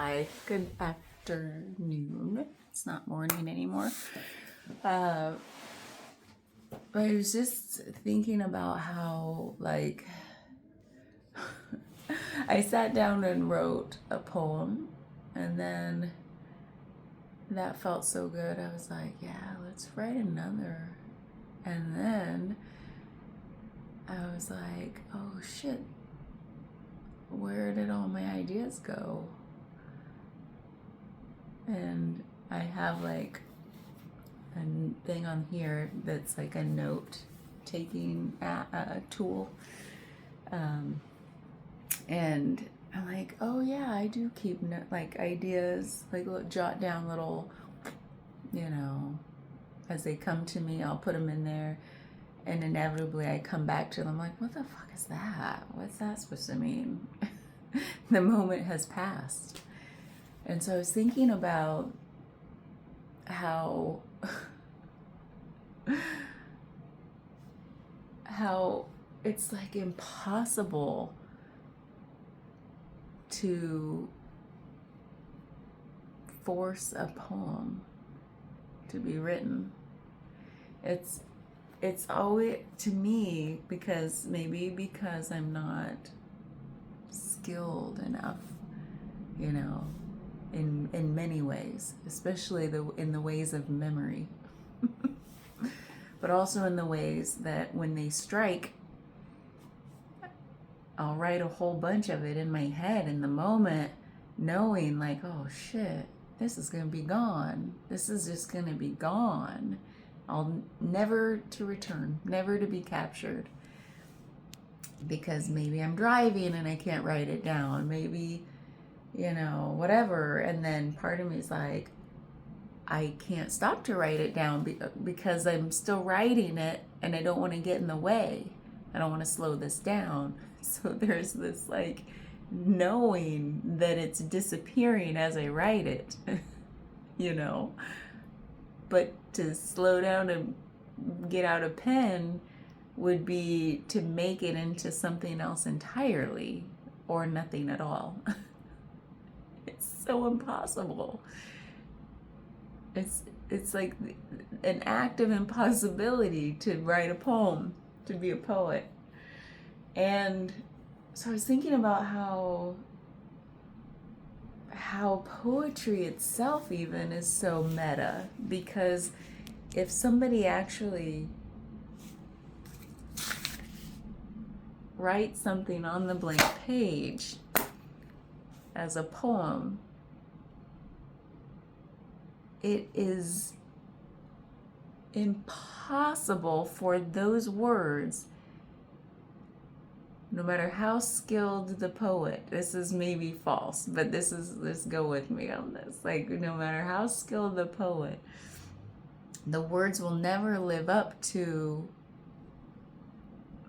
Hi, good afternoon. It's not morning anymore. Uh, but I was just thinking about how, like, I sat down and wrote a poem, and then that felt so good. I was like, yeah, let's write another. And then I was like, oh shit, where did all my ideas go? And I have like a thing on here that's like a note taking tool. Um, and I'm like, oh yeah, I do keep like ideas, like jot down little, as they come to me, I'll put them in there. And inevitably I come back to them like, what the fuck is that? What's that supposed to mean? The moment has passed. And so I was thinking about how how it's like impossible to force a poem to be written. It's always, to me, because I'm not skilled enough, in many ways, especially in the ways of memory. But also in the ways that when they strike, I'll write a whole bunch of it in my head in the moment, knowing like, oh shit, this is going to be gone. This is just going to be gone. I'll never to return, never to be captured. Because maybe I'm driving and I can't write it down. Maybe, whatever. And then part of me is like, I can't stop to write it down because I'm still writing it and I don't want to get in the way. I don't want to slow this down. So there's this like knowing that it's disappearing as I write it, But to slow down and get out a pen would be to make it into something else entirely or nothing at all. It's so impossible. It's like an act of impossibility to write a poem, to be a poet. And so I was thinking about how poetry itself even is so meta, because if somebody actually writes something on the blank page as a poem, it is impossible for those words, no matter how skilled the poet, this is maybe false, but let's go with me on this. Like, no matter how skilled the poet, the words will never live up to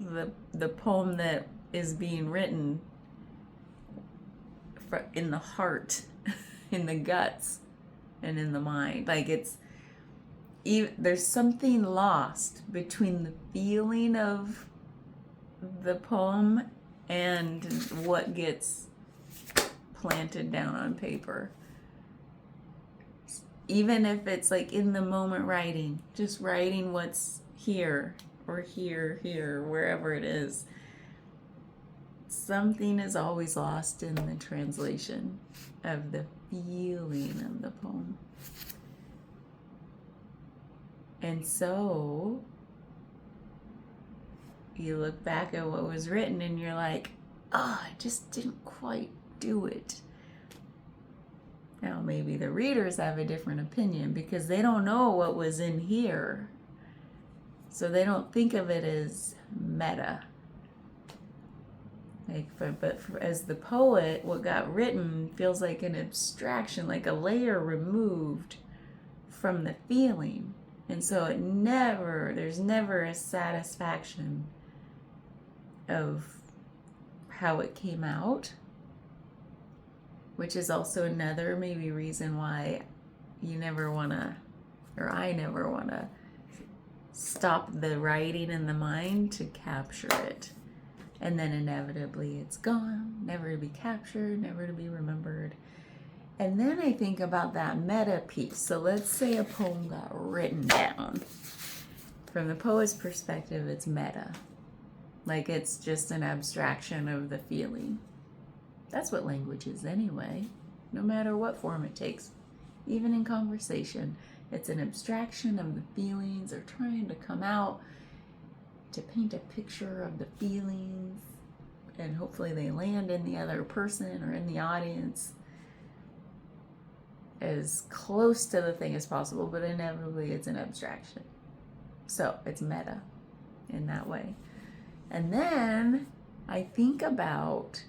the poem that is being written in the heart, in the guts, and in the mind. Like, there's something lost between the feeling of the poem and what gets planted down on paper. Even if it's like in the moment writing, just writing what's here or here, wherever it is, something is always lost in the translation of the feeling of the poem. And so you look back at what was written and you're like, oh, I just didn't quite do it. Now maybe the readers have a different opinion because they don't know what was in here. So they don't think of it as meta. But as the poet, what got written feels like an abstraction, like a layer removed from the feeling. And so there's never a satisfaction of how it came out, which is also another maybe reason why I never want to stop the writing in the mind to capture it. And then inevitably it's gone, never to be captured, never to be remembered. And then I think about that meta piece. So let's say a poem got written down. From the poet's perspective, it's meta. Like it's just an abstraction of the feeling. That's what language is anyway, no matter what form it takes. Even in conversation, it's an abstraction of the feelings or trying to come out to paint a picture of the feelings, and hopefully they land in the other person or in the audience as close to the thing as possible, but inevitably it's an abstraction. So it's meta in that way. And then I think about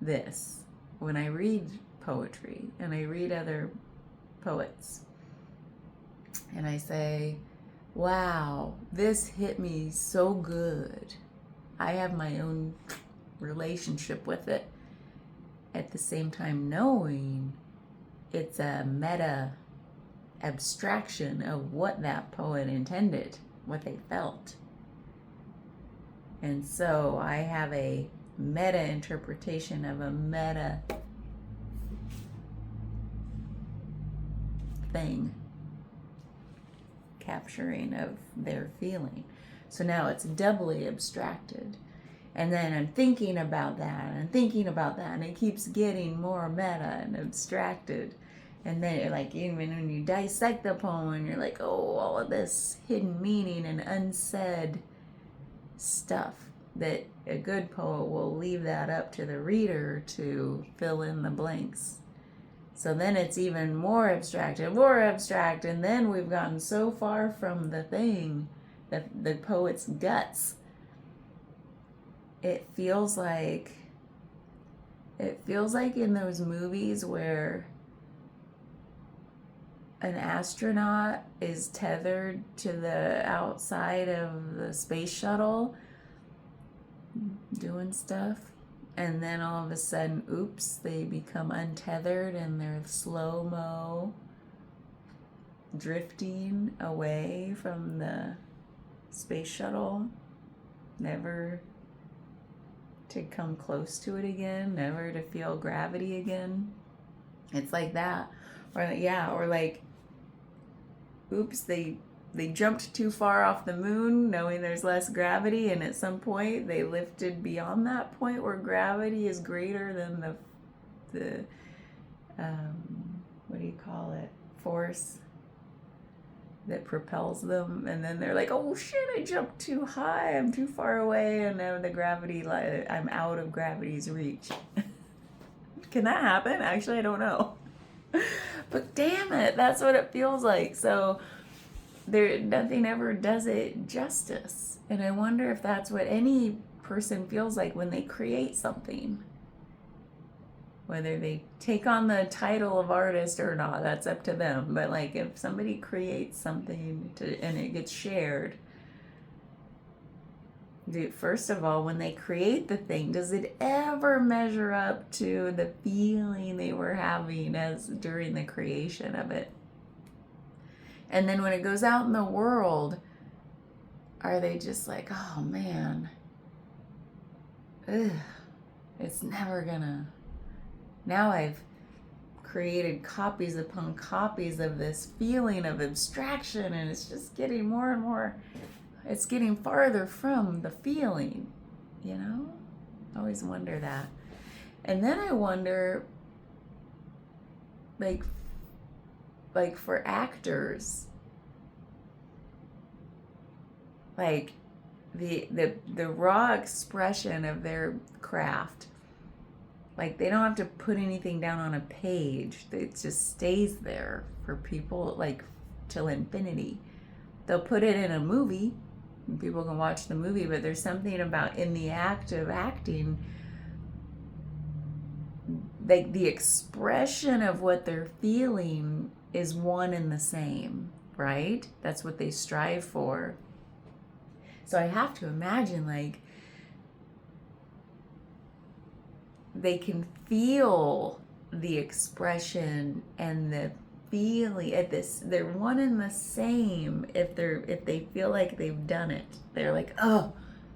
this when I read poetry and I read other poets, and I say, wow, this hit me so good. I have my own relationship with it. At the same time, knowing it's a meta abstraction of what that poet intended, what they felt. And so I have a meta interpretation of a meta thing capturing of their feeling. So now it's doubly abstracted. And then I'm thinking about that and thinking about that, and it keeps getting more meta and abstracted. And then, like, even when you dissect the poem, you're like, oh, all of this hidden meaning and unsaid stuff that a good poet will leave that up to the reader to fill in the blanks. So then it's even more abstract, and then we've gotten so far from the thing, the poet's guts. It feels like in those movies where an astronaut is tethered to the outside of the space shuttle doing stuff, and then all of a sudden, oops, they become untethered and they're slow-mo drifting away from the space shuttle, never to come close to it again, never to feel gravity again. It's like that. Or like, oops, they jumped too far off the moon knowing there's less gravity, and at some point they lifted beyond that point where gravity is greater than the what do you call it, force that propels them, and then they're like, oh shit, I jumped too high, I'm too far away, and now the gravity, I'm out of gravity's reach. Can that happen? Actually, I don't know. But damn it, that's what it feels like. So nothing ever does it justice. And I wonder if that's what any person feels like when they create something. Whether they take on the title of artist or not, that's up to them. But like, if somebody creates something and it gets shared, first of all, when they create the thing, does it ever measure up to the feeling they were having during the creation of it? And then when it goes out in the world, are they just like, oh man, it's never gonna. Now I've created copies upon copies of this feeling of abstraction, and it's just getting more and more, it's getting farther from the feeling, you know? I always wonder that. And then I wonder, like for actors, like the raw expression of their craft, like they don't have to put anything down on a page. It just stays there for people, like till infinity. They'll put it in a movie and people can watch the movie, but there's something about in the act of acting, like the expression of what they're feeling is one and the same, right? That's what they strive for. So I have to imagine, like, they can feel the expression and the feeling at this. They're one and the same. If they feel like they've done it, they're like, oh,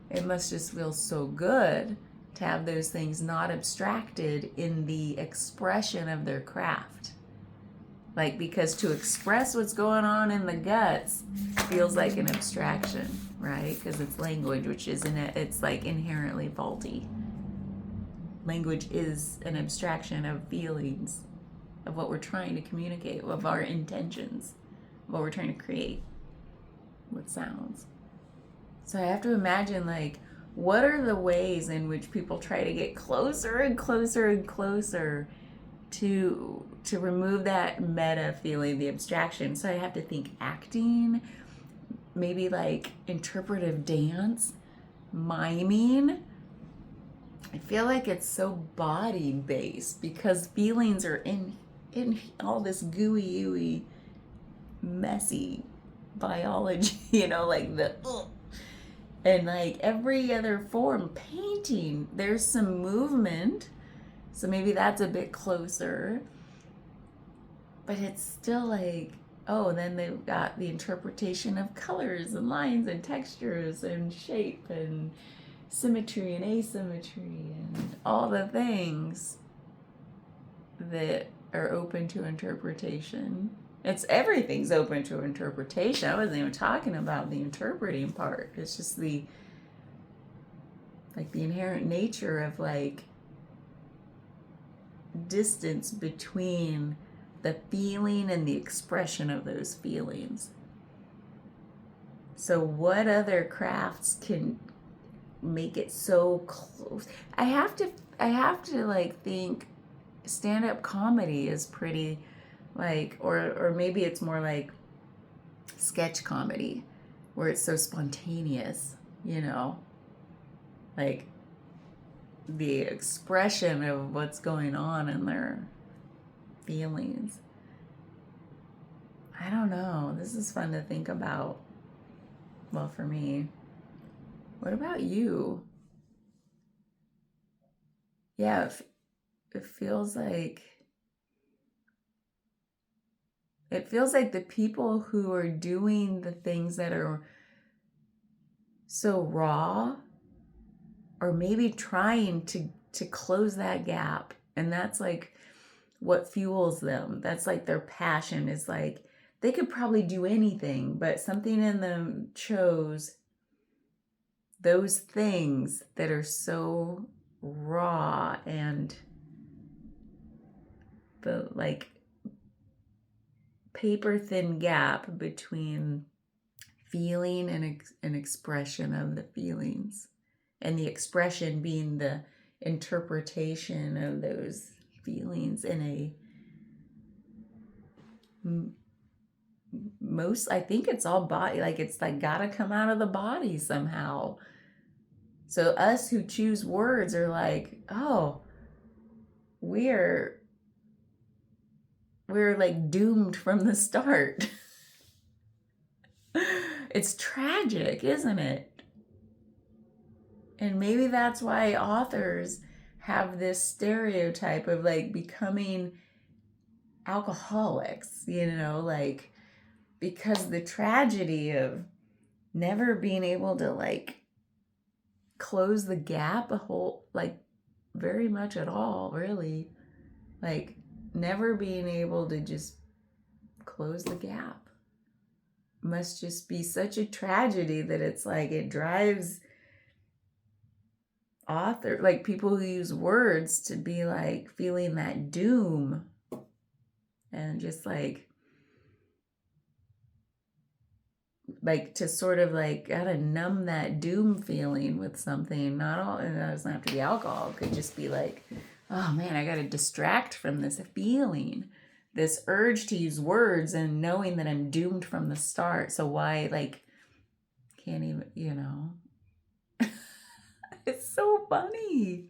it must just feel so good to have those things not abstracted in the expression of their craft. Like, because to express what's going on in the guts feels like an abstraction, right? Because it's language, which isn't it, it's like inherently faulty. Language is an abstraction of feelings, of what we're trying to communicate, of our intentions, what we're trying to create with sounds. So I have to imagine, like, what are the ways in which people try to get closer and closer and closer to remove that meta feeling, the abstraction. So I have to think acting, maybe like interpretive dance, miming. I feel like it's so body based because feelings are in all this gooey ooey messy biology, like the and like every other form, painting, there's some movement. So maybe that's a bit closer. But it's still like, oh, then they've got the interpretation of colors and lines and textures and shape and symmetry and asymmetry and all the things that are open to interpretation. It's everything's open to interpretation. I wasn't even talking about the interpreting part. It's just the inherent nature of like distance between the feeling and the expression of those feelings. So what other crafts can make it so close? I have to like think stand-up comedy is pretty like, or maybe it's more like sketch comedy where it's so spontaneous, like the expression of what's going on in their feelings. I don't know. This is fun to think about. Well, for me. What about you? Yeah, it feels like the people who are doing the things that are so raw are maybe trying to close that gap, and that's like what fuels them. That's like their passion, is like they could probably do anything, but something in them chose those things that are so raw, and the like paper thin gap between feeling and an expression of the feelings, and the expression being the interpretation of those feelings in a I think it's all body, like it's like gotta come out of the body somehow. So us who choose words are like, oh, we're like doomed from the start. It's tragic, isn't it? And maybe that's why authors have this stereotype of like becoming alcoholics, like because the tragedy of never being able to like close the gap a whole, like very much at all, really, like never being able to just close the gap must just be such a tragedy that it's like it drives like people who use words to be like feeling that doom and just like to sort of like gotta numb that doom feeling with something. Not all, and it doesn't have to be alcohol. It could just be like, oh man, I gotta distract from this feeling, this urge to use words, and knowing that I'm doomed from the start. So why like can't even, it's so funny.